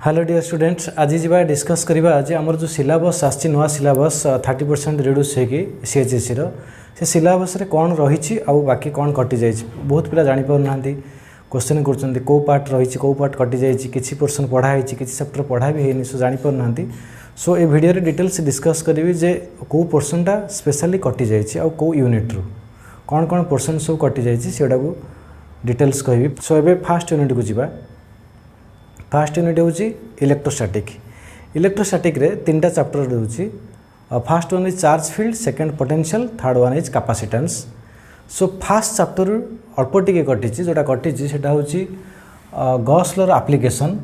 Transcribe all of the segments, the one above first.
Hello dear students, आज जी discuss करवा आज आमर जो सिलेबस आसी नुआ सिलेबस 30% रिड्यूस होगी सीएचएससी से सिलेबस रे कौन रही बाकी कौन कटि जाए बहुत पिला जानी पार ना क्वेश्चन कर कौ पार्ट रही कौ पार्ट कटि जाए किसी पोर्सन पढ़ाई किसी चैप्टर पढ़ा भी है सो जानी पार ना सो ये वीडियो रे डिटेल्स डिस्कस करी जे कौ पोर्सनटा स्पेशली कटि जाए आ कौ यूनिट रु कौन कौन पोर्सन सब कटि जाए को डिटेल्स कहि। सो ए फास्ट यूनिट को जीवा। फास्ट यूनिट हूँ इलेक्ट्रोस्टैटिक। इलेक्ट्रोस्टैटिक रे तीन चैप्टर रोचे। First one is charge field, second potential, third one is capacitance. So first chapter अल्प टिके कटि जोटा कटि सेटा हूँ Gauss law application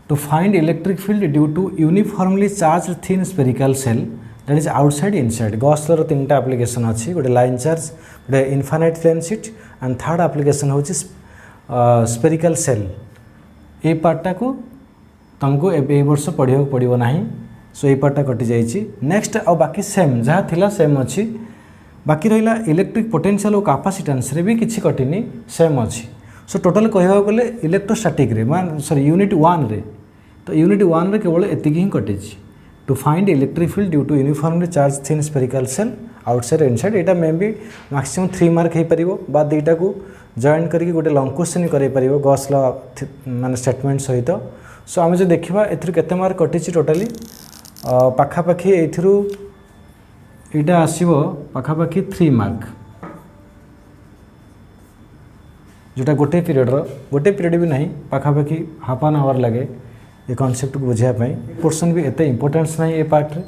to find electric field due to uniformly charged thin spherical shell that is outside inside. Gauss law तीन application अच्छी, गोटे लाइन चार्ज, गोटे infinite plane sheet and third application हूँ स्पेरिकल सेल। ये पार्टा को तुमको ए वर्ष पढ़ा पड़ो ना। सो ये पार्टा कटि जाइए। नेक्स्ट आ बाकी सेम जहाँ थिला सेम अच्छी। बाकी रहा इलेक्ट्रिक पोटेंशियल और कैपेसिटेंस रे भी किसी कटिनी सेम अच्छी। सो टोटल कहवा गले इलेक्ट्रोस्टैटिक रे सॉरी यूनिट 1 रे तो यूनिट 1 रे केवल एतिक ही कटि to find electric field due to uniformly charged thin spherical shell outside inside. यहाँ मे भी मैक्सिमम 3 मार्क हो पार बा दुईटा को जॉइन करके गोटे लॉन्ग क्वेश्चन कर गॉस लॉ माने स्टेटमेंट सहित। सो आम जो देखा एते मार्क कटि टोटाली पाखापाखि यहाँ आसो पाखापाखि 3 मार्क जोटा गोटे पीरियड भी नहीं पाखापाखि हाफ एन आवर लगे ये कॉन्सेप्ट को बुझापी। पोर्सन भी एत इंपोर्टेंस ना ये पार्ट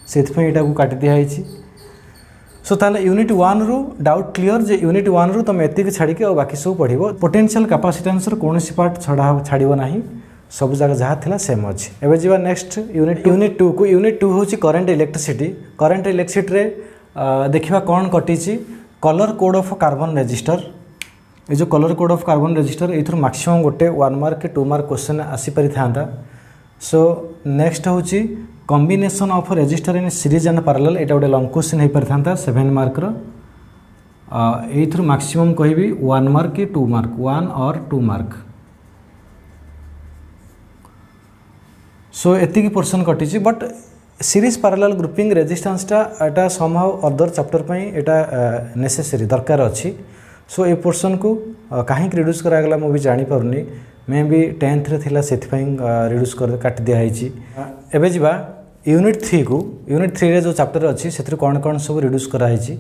से को काटि दिखाई। सो ताले यूनिट 1 रु डाउट क्लियर जे यूनिट 1 रु तुम एतिक छाड़िक और बाकी सब पढ़ो। पोटेंशियल कैपेसिटेंस कौन पार्ट छाड़ ना सब जगह जहाँ थिला सेम अच्छी। एवं जी नेक्स्ट यूनिट 2 को। यूनिट 2 हूँ करेंट इलेक्ट्रिसिटी। करेंट इलेक्ट्रिसिटी रे देखा कौन कटि colour code of carbon register. ये जो colour code of carbon register ये मैक्सिमम गोटे 1 मार्क 2 मार्क क्वेश्चन आसीपरि था। सो नेक्स्ट हूँ combination of register in series and parallel. ये गोटे लॉन्ग क्वेश्चन हो पारि था 7 मार्क रो। मैक्सिमम कहि 1 मार्क कि 2 मार्क 1 और 2 मार्क। सो एति पोर्सन कटि but series parallel grouping रेजिस्टेंसटा Etah somehow other chapter पई एटा नेसेसरी दरकार अच्छी। सो ये पोर्सन को कहीं रिड्यूस करागला मुझे जानी पारुनी। मे भी 10th रे थिला सेथिपई रिड्यूस कर काटि दिखाई। एबे जिबा यूनिट 3 को। यूनिट 3 रे जो चैप्टर अच्छी से कौन कौन सब रिड्यूस कराई।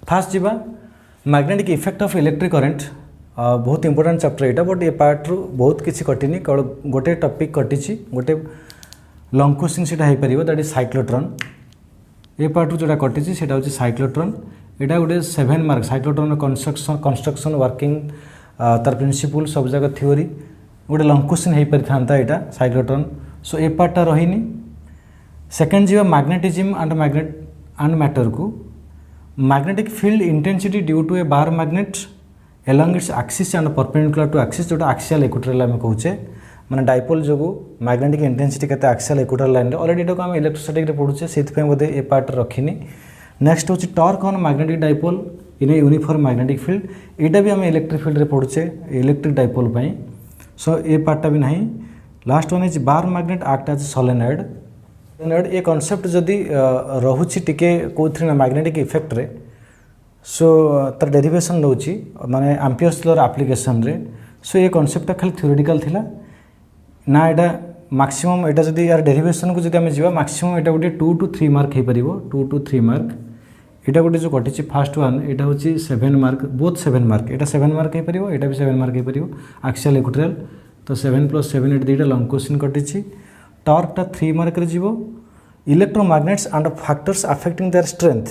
फास्ट जी magnetic effect of electric current. बहुत इंपोर्टेंट चैप्टर यहाँ बट ये पार्ट रू बहुत किसी कटिनी केवल गोटे टॉपिक कटि गोटे लॉन्ग क्वेश्चन से हो पार दैट इज साइक्लोट्रॉन। ये पार्ट रू जोटा कटि से हूँ साइक्लोट्रॉन। यहाँ गोटे 7 मार्क साइक्लोट्रॉन कंस्ट्रक्शन वर्किंग तार प्रिंसिपल सब जगह थ्योरी गोटे लॉन्ग क्वेश्चन हो पारि था यहाँ साइक्लोट्रॉन। सो ये पार्टा रही। सेकेंड जी मैग्नेटिज्म एंड मैटर को। Magnetic field intensity due to a bar magnet along its axis and perpendicular to axis जोटा एक्सियल इक्वेटोरियल आम कहूचे माने डाइपोल जो मैग्नेटिक इंटेंसिटी के एक्सियल इक्वेटोरियल लाइन ऑलरेडी ये आम इलेक्ट्रोस्टैटिक पढ़ुचे से बोधे ये पार्ट रखिनी। नेक्स्ट हूँ torque on magnetic dipole in a uniform magnetic field. यहाँ भी आम इलेक्ट्रिक फील्ड रे पढ़ुचे इलेक्ट्रिक डाइपोल पाई। सो ये पार्टा भी नहीं। Last one is bar magnet act as solenoid. ये कॉन्सेप्ट जदि रोचे टिके कौन मैग्नेटिक इफेक्ट रे सो तार डेरिवेशन रोचे माने एम्पियर्स लॉ एप्लीकेशन रे। सो ये कॉन्सेप्ट खाली थ्योरेटिकल थिला ना। यहाँ मैक्सिमम यहाँ जदि यार डेरिवेशन को जब आम जा मैक्सिमम यहाँ गोटे 2 to 3 मार्क हो पार 2 to 3 मार्क। यहाँ गोटे जो कटि फास्ट वन यहाँ हूँ 7 मार्क बोथ 7 मार्क। यहाँ 7 मार्क हो पार यहाँ भी 7 मार्क हो पार एक्सियल इक्वेटोरियल। तो 7 + 7 ये दुईटा लॉन्ग क्वेश्चन कटि। टॉर्कटा 3 मार्क जीवो। Electromagnets and factors affecting their strength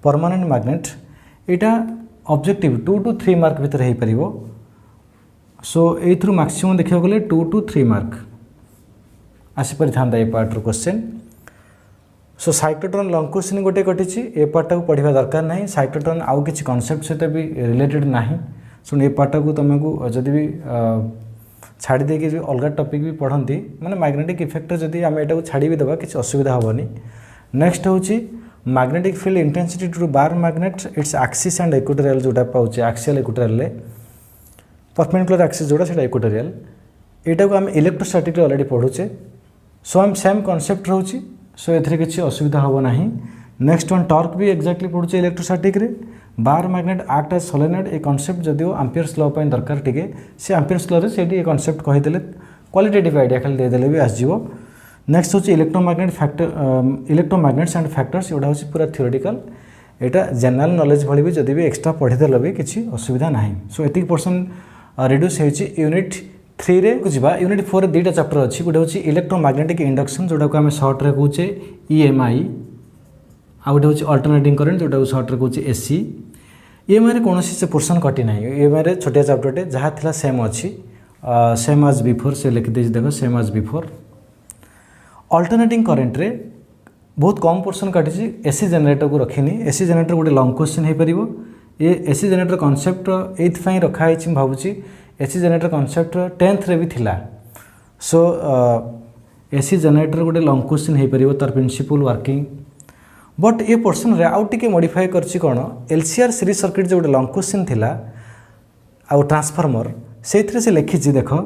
permanent magnet यहाँ ऑब्जेक्टिव 2 to 3 मार्क भितर हो पार। सो ये मैक्सिमम देखा गले 2 to 3 मार्क आसीपरि था ये पार्ट रो क्वेश्चन। सो साइक्लोट्रॉन लॉन्ग क्वेश्चन गोटे कटि ए पार्टा को पढ़ा दरकार ना। साइक्लोट्रॉन आउ किसी कॉन्सेप्ट सहित भी रिलेटेड ना। सो ये पार्टा को तुमको जदि भी छाड़ी देकी अलग टॉपिक भी पढ़ती माने मैग्नेटिक इफेक्ट जदि आम यहाँ छाड़ी भी देवा किसी असुविधा हेनी। नेक्स्ट हूँ magnetic field intensity to bar magnet its axis and equatorial जोटा पाचे एक्सियल इक्वेटोरियल परपेंडिकुलर एक्सिस जोटा से इक्वेटोरियल एटा को आम इलेक्ट्रोस्टैटिक ऑलरेडी पढ़ुचे सो आम सेम कॉन्सेप्ट रोचे सो एथरे किसी असुविधा हम ना। नेक्स्ट वन टॉर्क भी एक्जाक्टली पढ़ुचे इलेक्ट्रोस्टैटिक रे bar magnet act as solenoid ए कॉन्सेप्ट जदिव एम्पियर्स लॉ पे दरकार टिके से एम्पियर्स लॉ रे सेठी ए कॉन्सेप्ट कहिदेले क्वालिटेटिव आइडिया खाली देदेले भी आसजिवो। नेक्स्ट होची electromagnet factor electromagnets and factors एटा होची पूरा थ्योरेटिकल एटा जनरल नॉलेज भली भी जदि भी एक्स्ट्रा पढ़ीदेले भी किसी असुविधा नाही। सो एतिक पर्सन रिड्यूस होची यूनिट 3 रे कुछबा यूनिट 4 रे दुईटा चैप्टर अछि गोटे होची इलेक्ट्रोमैग्नेटिक इंडक्शन जोटा को हम शॉर्ट रे कहूचे ईएमआई आ गोटे होची अल्टरनेटिंग करंट जोटा को शॉर्ट रे कहूचे एसी। ईएमआई रे कोनोसी से पोर्शन कटि नाही ईएमआई रे छोटिया चैप्टर टे जहा थिला सेम अछि सेम एज बिफोर से लिख दे देखो same as before. Alternating current रे बहुत कम पोर्शन काटी एसी जनरेटर को रखिनी एसी जनरेटर गोटे लॉन्ग क्वेश्चन हो पारिबो ये एसी जनरेटर कॉन्सेप्ट एथि रखा है भावुची एसी जनरेटर कॉन्सेप्ट 10th रे भी थिला। सो एसी जनरेटर गोटे लॉन्ग क्वेश्चन हो पारिबो तार प्रिंसिपल वर्किंग बट ये पोर्शन रे आउ टिके मॉडिफाई करछि कोन एलसीआर सीरीज सर्किट जो गोटे लॉन्ग क्वेश्चन थिला आउ ट्रांसफार्मर सेथरे से लिखिछि देखो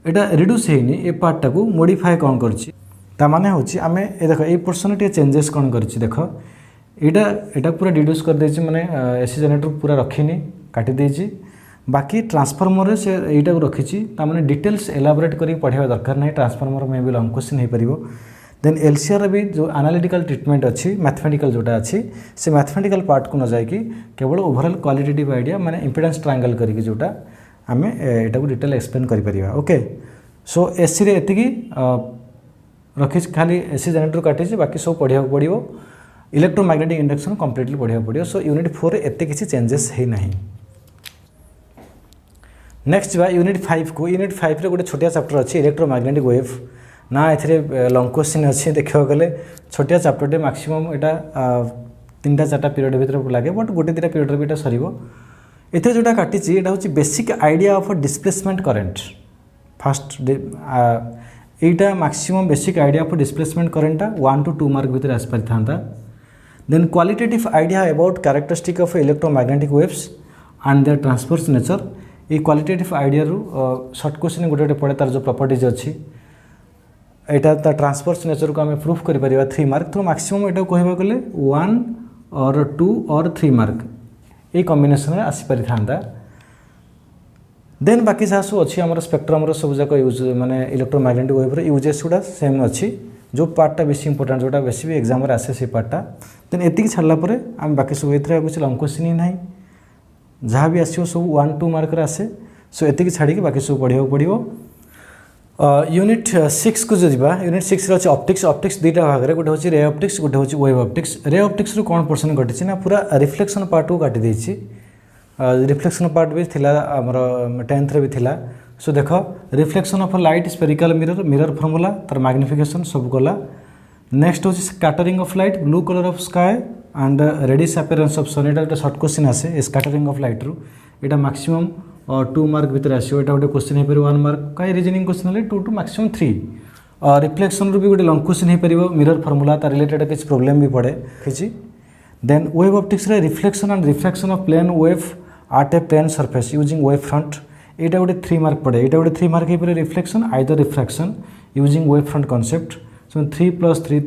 एटा रिड्यूस हेनी ए पार्ट टाको मॉडिफाई कोन करछि ता माने होछि आमे ए देखो ए पोर्शन टे चेंजेस कोन करछि देखो एटा पूरा रिड्यूस कर देछि माने एसी जनरेटर पूरा रखिनी काटी देछि बाकी ट्रांसफार्मर रे से एटा को रखिछि ता माने डिटेल्स एलाबोरेट करी पढ़िया दरकार नै ट्रांसफार्मर में भी लॉन्ग क्वेश्चन हे परिबो। देन एलसीआर भी जो एनालिटिकल ट्रीटमेंट अच्छी मैथमेटिकल जोटा अच्छी से मैथमेटिकल पार्ट को न जाइकी केवल ओवरऑल क्वालिटेटिव आइडिया माने इंपिडेंस ट्रायंगल करी जोटा आमे एटा को डिटेल एक्सप्लेन करि परिबा। ओके सो एसी रे एतिकी रखि खाली एसी जनरेटर काटी बाकी सब पढ़िया पड़ो इलेक्ट्रोमैग्नेटिक इंडक्शन कंप्लीटली पढ़िया पड़ो। सो यूनिट 4 एते किसी चेंजेस है नहीं। नेक्स्ट बा यूनिट 5 को यूनिट 5 रे गोटे छोटिया चैप्टर अच्छी इलेक्ट्रोमैग्नेटिक वेव ना ए लॉन्ग क्वेश्चन अच्छे देखा गले छोटिया चैप्टर मैक्सिमम एटा 3-4 पीरियड भीतर लगे बट गोटे 2 पीरियड भी सर एथे जोटा काटी एटा होची basic idea of displacement current first एटा maximum basic idea of displacement current 1 to 2 mark भीतर आस पारि थांता। Then qualitative idea about characteristic of electromagnetic waves and their transverse nature ये क्वालिटेटिव आइडिया रु शॉर्ट क्वेश्चन गोटे पड़े तार जो प्रॉपर्टीज अच्छी एटा ता ट्रांसवर्स नेचर को आम प्रूफ कर परिबा 3 मार्क तो मैक्सिमम एटा कहबा गले 1 और 2 और 3 मार्क ये कॉम्बिनेशन में आसी पारि थांता। देन बाकी जहाँ सब अच्छी आम स्पेक्ट्रम सब जाक यूज माने इलेक्ट्रोमैग्नेटिक वेव यूजेस गुड़ा सेम अच्छी जो पार्टा बेसी इंपोर्टेंट जोटा बेसी भी एग्जाम आसे से पार्टा देन एति छाड़ला परे आम बाकी सब एथरे कुछ लॉन्ग क्वेश्चन ही नहीं जहाँ भी आसो सब 1-2 मार्क आसे। सो एति छाड़ी बाकी सब पढ़ा पड़ो। यूनिट 6 को जो जावा यूनिट 6 रे ऑप्टिक्स ऑप्टिक्स दुईटा भाग में गोटे हूँ रे ऑप्टिक्स गोटे हूँ वेव ऑप्टिक्स। रे ऑप्टिक्स रू कौन पोर्शन कटी ना पूरा रिफ्लेक्शन पार्ट को काटी देछि रिफ्लेक्शन पार्ट भी थिला हमर 10th रे भी थिला। सो देख reflection of light spherical mirror mirror formula तार मैग्निफिकेशन सब गला। नेक्स्ट हूँ scattering of light blue colour of sky and reddish appearance of sun एटा शॉर्ट क्वेश्चन आसे स्कैटरिंग ऑफ लाइट रू एटा मैक्सिमम 2 मार्क भीतर आसो एटा गोटे क्वेश्चन हो पारे 1 मार्क कई reasoning question 2 to maximum 3 reflection रू भी गोटे लॉन्ग क्वेश्चन हो पारे मिरर फॉर्मूला तार रिलेटेड किसी प्रोब्लेम भी पड़े किसी। देन वेव ऑप्टिक्स रे reflection and refraction of plane wave at a plane surface using wave front एटा गोटे 3 मार्क पड़े एटा गोटे 3 मार्क हो पारे reflection either refraction using wave front concept. So 3+3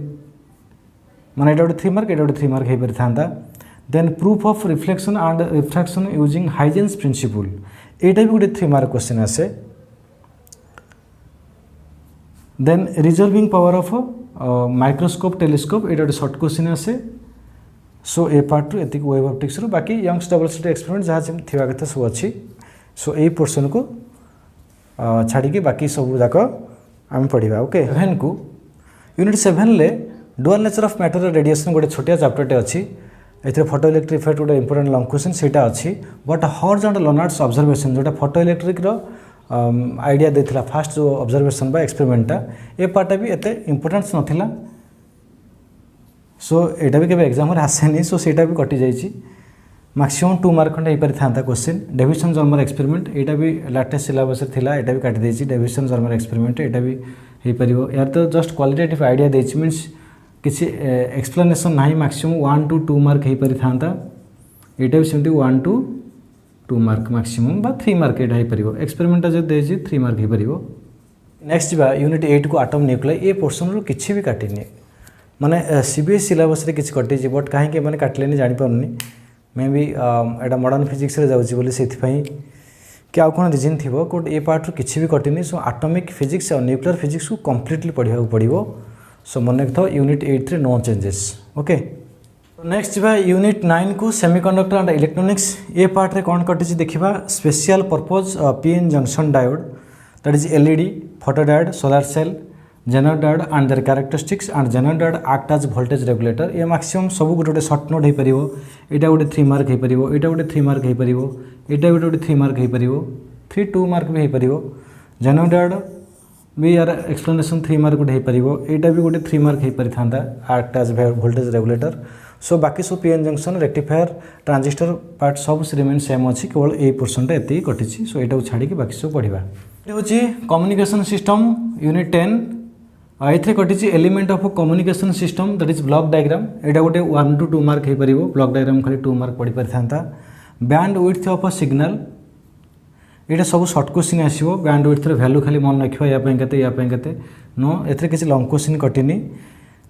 माने एटा गोटे 3 मार्क एटा गोटे 3 मार्क हो पारि थांता। Then proof of reflection and refraction using Huygens principle एटा भी गोटे 3 मार्क क्वेश्चन आसे। Then resolving power of microscope telescope एटा गोटे शॉर्ट क्वेश्चन आसे। सो ए पार्ट रू एतिक वेव ऑप्टिक्स रू बाकी यंग्स डबल स्लिट एक्सपेरिमेंट जहाँ थिबा कथा सब अच्छी। सो ए पोर्शन को छाड़ी के बाकी सब जाक आम पढ़ा। ओके 7 को यूनिट 7 ले dual nature of matter radiation गोटे छोटिया चैप्टरटे अच्छी ए फोटो इलेक्ट्रिक इफेक्ट गोटे इंपोर्टेंट लॉन्ग क्वेश्चन सेटा अच्छी। बट हॉर्ज एंड लर्नार्ड्स ऑब्जर्वेशन जोटा फोटो इलेक्ट्रिक आइडिया देथिला फास्ट जो ऑब्जर्वेशन बा एक्सपेरिमेंटा ए पार्टा भी एते इंपोर्टेंस नथिला। सो एटा भी केबे एग्जाम रे आसेनी सो सेटा भी कटि जाइछि मैक्सिमम 2 मार्क खंडे पारि थांता क्वेश्चन। डेविसन जर्मर एक्सपेरिमेंट एटा भी लेटेस्ट सिलेबस थिला एटा भी काटि देछि डेविसन जर्मर एक्सपेरिमेंट एटा भी हे परिबो यार तो जस्ट क्वालिटेटिव आइडिया देछि मींस किसी एक्सप्लेनेशन ना मैक्सिमम 1 to 2 मार्क हो पारि थांता एटा भी सेमती 1 to 2 मार्क मैक्सिमम बा 3 मार्क एटा हो पारिबो एक्सपेरिमेंट जो देछि 3 मार्क हो पारिबो। नेक्स्ट जा यूनिट 8 को आटम न्यूक्लियाई ए पोर्सन रो किछि भी काटिनी माने सीबीएस सिलेबस रे किछि कटि बट कहीं माने काटलेनी जानि पारुनी may be Etah modern physics रे जाउछि बोली सेथि पई कि आउ कोन रीजन थिबो कोड ए पार्ट रो किछि भी कटिनी सो एटॉमिक फिजिक्स और न्यूक्लियर फिजिक्स को कंप्लीटली पढिया पड़िबो। सो मन रखिथो यूनिट 8 रे नो चेंजेस ओके। नेक्स्ट जा यूनिट 9 को semiconductor and electronics A part रे कोन कटिछि देखिबा special purpose PN junction diode that is LED photodiode solar cell zener diode and their characteristics and zener diode act as voltage regulator ये maximum सब गोटे short note हो पारिबो एटा गोटे 3 mark हो पारिबो एटा गोटे 3 mark हो पारिबो एटा गोटे 3 मार्क हो पारिबो 2 मार्क भी हो पारिबो जेनर डायोड भी यार एक्सप्लेनेशन 3 मार्क गोटे हो पारिबो एटा भी गोटे 3 मार्क हो पारिथांदा एक्ट एज वोल्टेज रेगुलेटर। सो बाकी सब PN junction rectifier transistor part सब रिमेन सेम अच्छी केवल ए पोर्सन एति कटिछि। सो एटा छाड़ी बाकी सब पढ़िबा होछि कम्युनिकेशन सिस्टम यूनिट 10 एथे कटिछि element of communication system that is block diagram एटा गोटे 1 to 2 मार्क हो पारिबो ब्लॉक डायग्राम खाली 2 मार्क पढ़ी पारिथांता। Bandwidth of a signal एटा सब शॉर्ट क्वेश्चन आसीबो बैंड विड्थ रो वैल्यू खाली मन रखिबा या पय केते नो एथे किछि लॉन्ग क्वेश्चन कटिनी।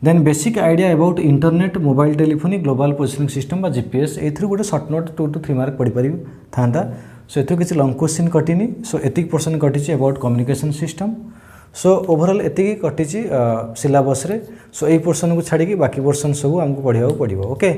Then basic idea about internet mobile telephony global positioning system बा जीपीएस एथि गोटे शॉर्ट नोट 2 to 3 मार्क पढ़ी पारि थांदा। सो एथि किछि लॉन्ग क्वेश्चन कटिनी। सो एतिक पर्सन कटिछि about communication system. So overall एतिकी कटिछि सिलेबस रे। सो एई पोर्शन को छाड़ी बाकी पोर्शन सब हमको पढ़िया पड़ो ओके।